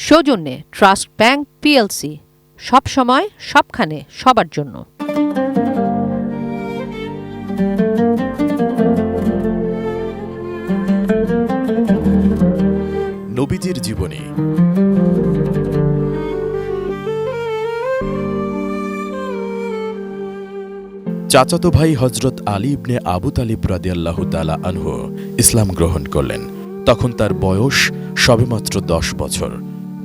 সৌজন্যে trust bank PLC, সব সময় সবখানে সবার জন্য। নবীজির জীবনী। চাচাতো ভাই হযরত আলী ইবনে আবু তালিব রাদিয়াল্লাহু তাআলা আনহু ইসলাম গ্রহণ করলেন। তখন তার বয়স সবেমাত্র 10 বছর।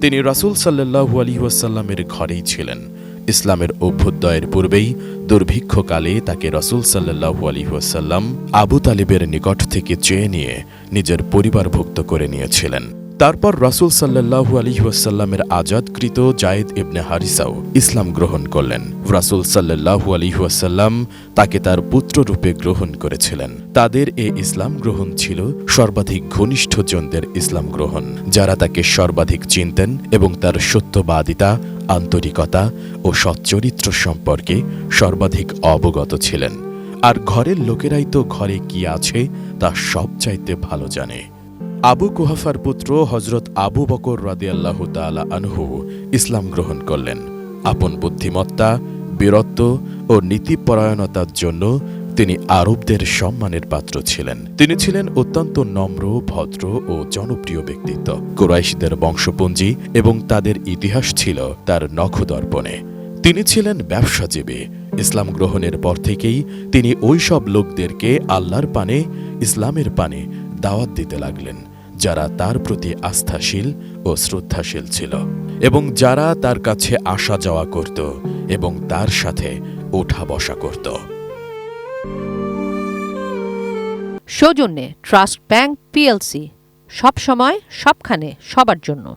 তিনি রাসূল সাল্লাল্লাহু আলাইহি ওয়াসাল্লামের ঘরেই ছিলেন। ইসলামের অভ্যুদয়ের পূর্বেই দুর্ভিক্ষকালে তাকে রাসূল সাল্লাল্লাহু আলাইহি ওয়াসাল্লাম আবু তালিবের নিকট থেকে চেয়ে নিয়ে নিজের পরিবারভুক্ত করে নিয়েছিলেন। তারপর রাসূল সাল্লাল্লাহু আলাইহি ওয়াসাল্লামের আজাদকৃত যায়েদ ইবনে হারিসাও ইসলাম গ্রহণ করলেন। রাসূল সাল্লাল্লাহু আলাইহি ওয়াসাল্লাম তাকে তার পুত্ররূপে গ্রহণ করেছিলেন। তাদের এ ইসলাম গ্রহণ ছিল সর্বাধিক ঘনিষ্ঠজনদের ইসলাম গ্রহণ, যারা তাকে সর্বাধিক চিনতেন এবং তার সত্যবাদিতা, আন্তরিকতা ও সচ্চরিত্র সম্পর্কে সর্বাধিক অবগত ছিলেন। আর ঘরের লোকেরাই তো ঘরে কি আছে তা সবচাইতে ভালো জানে। আবু কুহাফার পুত্র হযরত আবু বকর রাদিয়াল্লাহু তাআলা আনহু ইসলাম গ্রহণ করলেন। আপন বুদ্ধিমত্তা, বীরত্ব ও নীতিপরায়ণতার জন্য তিনি আরবদের সম্মানের পাত্র ছিলেন। তিনি ছিলেন অত্যন্ত নম্র, ভদ্র ও জনপ্রিয় ব্যক্তিত্ব। কুরাইশদের বংশপঞ্জী এবং তাদের ইতিহাস ছিল তার নখদর্পণে। তিনি ছিলেন ব্যবসাজীবী। ইসলাম গ্রহণের পর থেকেই তিনি ওই সব লোকদেরকে আল্লাহর পানে, ইসলামের পানে দাওয়াত দিতে লাগলেন, যারা তার প্রতি আস্থাশীল ও শ্রদ্ধাশীল ছিল এবং যারা তার কাছে আসা যাওয়া করত এবং তার সাথে ওঠা বসা করত। সৌজন্যে ট্রাস্ট ব্যাংক পিএলসি, সব সময় সবখানে সবার জন্য।